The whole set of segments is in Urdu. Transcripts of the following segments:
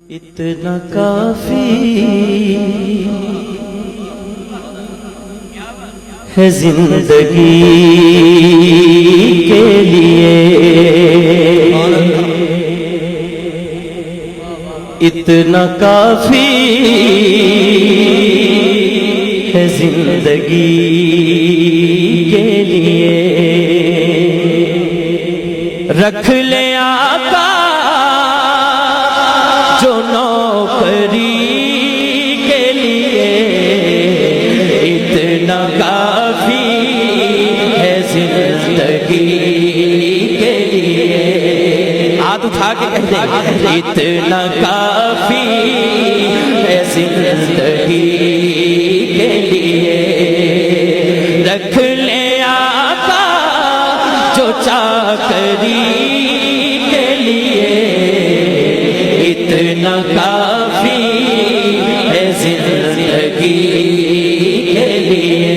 اتنا کافی ہے زندگی کے لیے، اتنا کافی ہے زندگی کے لیے، رکھ لے آقا جو نوکری کے لیے، اتنا کافی ہے زندگی کے لیے۔ ہاتھ اٹھا کے کہہ دیں اتنا کافی ہے زندگی کے لیے، رکھ لے آقا جو چاکری کے لیے، اتنا کافی ہے زندگی کے لیے،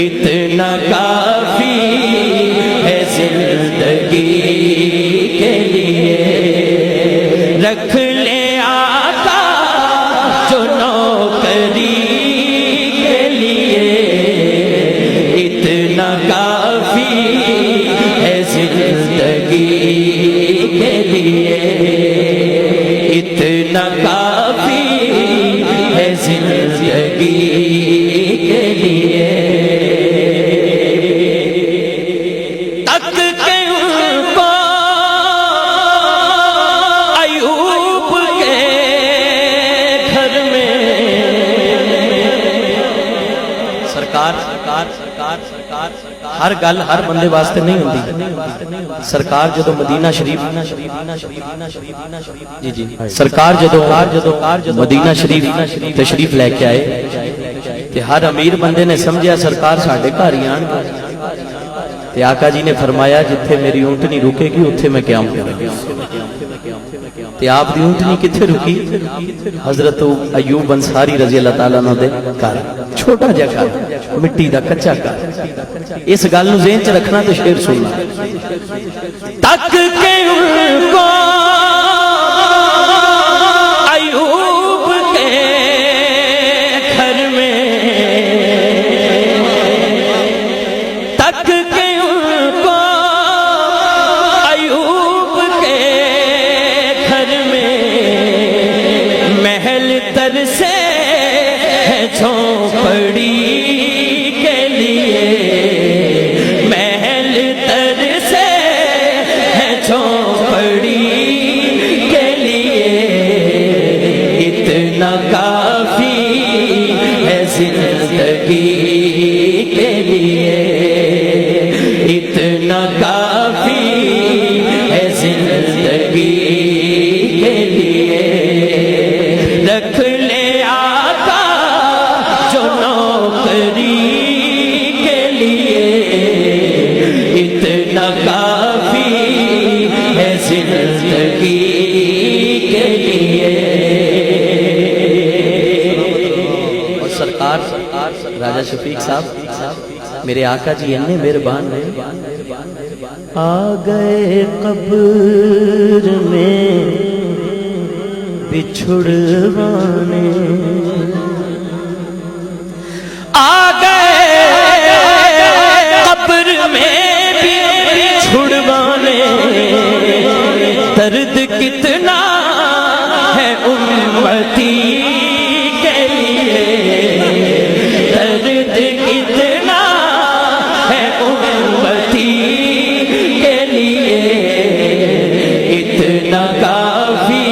اتنا کافی ہے زندگی کے لیے، رکھ لے آقا جو نوکری کے لیے، اتنا کافی ہے زندگی کے لیے، اتنا کافی ہے زندگی کے لیے۔ تک کے ان کو ایوب کے گھر میں سرکار ہر گل ہر بندے واسطے نہیں ہوتی۔ سرکار جدو مدینہ شریف جی سرکار جدو مدینہ شریف تشریف لے کے آئے تے ہر امیر بندے نے سمجھا سرکار ساڈے گھر ہی آن گے، تے آقا جی نے فرمایا جتھے میری اونٹنی رکے گی اتھے میں قیام کروں گا۔ تے آپ دی اونٹنی کتھے رکی؟ حضرت ایوب انصاری رضی اللہ تعالیٰ عنہ دے گھر، چھوٹا جا گھر، مٹی دا کچا گھر۔ اس گل نو ذہن چ رکھنا تو شعر سننا۔ تک کے ان کو ایوب کے گھر میں، تک کے ان کو ایوب کے گھر میں، محل تر سے ہے جھونپڑی کے لیے، محل تر سے ہے جھونپڑی کے لیے، اتنا کافی ہے زندگی کے لیے، اتنا کافی ہے زندگی کے لیے، رکھ لے آقا جو نوکری کے لیے، اتنا کافی ہے زندگی کے لیے۔ اور سرکار راجہ شفیق صاحب میرے آقا جی اتنے مہربان ہیں، آ گئے قبر میں بچھڑوانے، آ گئے قبر میں بچھڑوانے، درد کتنا ہے امتی کے لیے، درد کتنا ہے امتی کے لیے، اتنا کافی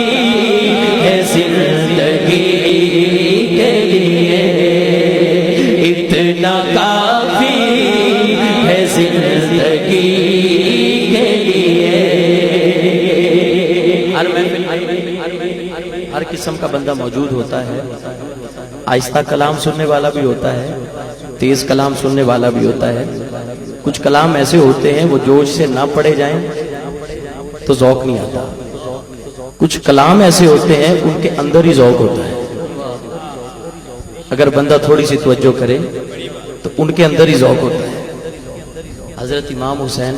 ہے زندگی کے لیے، اتنا کافی ہے زندگی کے لیے۔ ہر قسم کا بندہ موجود ہوتا ہے، آہستہ کلام سننے والا بھی ہوتا ہے، تیز کلام سننے والا بھی ہوتا ہے۔ کچھ کلام ایسے ہوتے ہیں وہ جوش سے نہ پڑھے جائیں تو ذوق نہیں آتا، کچھ کلام ایسے ہوتے ہیں ان کے اندر ہی ذوق ہوتا ہے، اگر بندہ تھوڑی سی توجہ کرے تو ان کے اندر ہی ذوق ہوتا ہے۔ حضرت امام حسین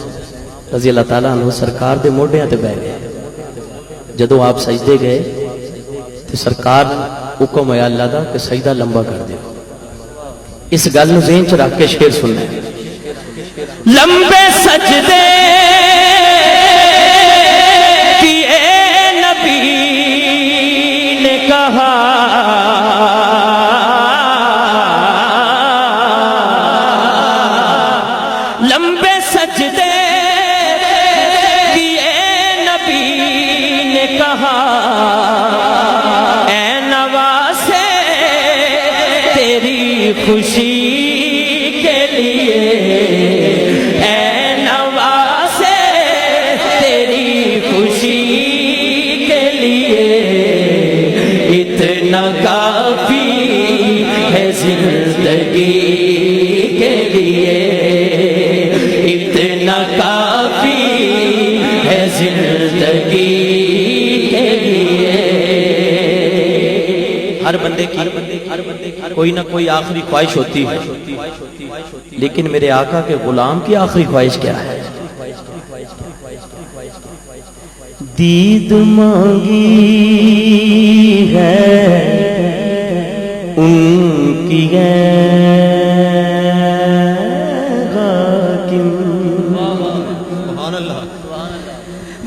رضی اللہ تعالیٰ عنہ سرکار دے موڈیاں تے بیٹھ گئے، جدو آپ سجدے گئے تو سرکار حکم ہے اللہ دا کہ سجدہ لمبا کر دیو. اس گل نو ذہن چ رکھ کے شعر سننا ہے. لمبے سجدے کیے نبی نے کہا لمبے سجدے کیے نبی نے کہا اے نواسے تیری خوشی کے لیے اے نواسے تیری خوشی کے لیے اتنا کافی ہے زندگی کے لیے اتنا کافی ہے زندگی کے لیے. ہر بندے کی کوئی نہ کوئی آخری خواہش ہوتی ہے لیکن میرے آقا کے غلام کی آخری خواہش کیا ہے؟ دید مانگی ہے ان کی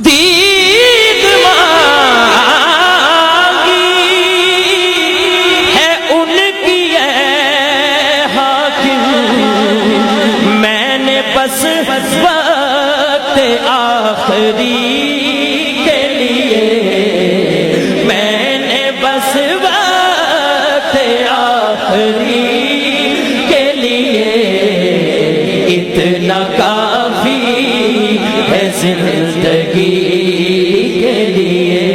دید مانگی ہے ان کی حاکم میں نے بس وقت آخری کے لیے میں نے بس وقت آخری کے لیے اتنا کافی ہے زندگی کے لیے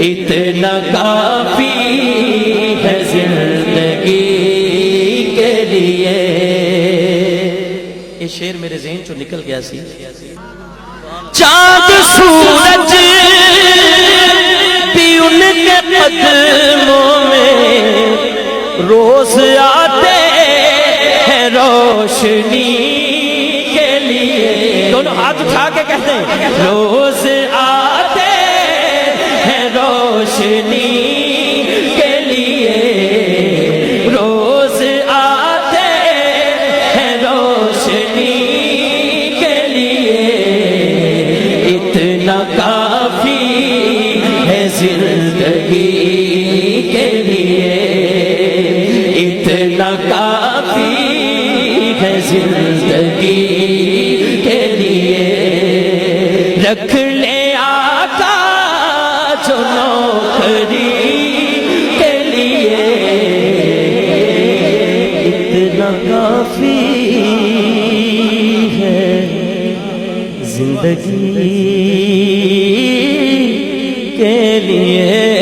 اتنا کافی ہے زندگی کے لیے. یہ شعر میرے ذہن چو نکل گیا سی. چاند سورج بھی ان کے قدموں میں روز آتے ہیں روشنی کے لیے. دونوں ہاتھ اٹھا کے کہتے ہیں روز آتے ہیں روشنی کے لیے روز آتے ہیں روشنی کے لیے اتنا کافی ہے زندگی کے لیے اتنا کافی ہے زندگی کے لیے. رکھ لے آقا جو نوکری کے لیے اتنا کافی ہے زندگی کے لیے.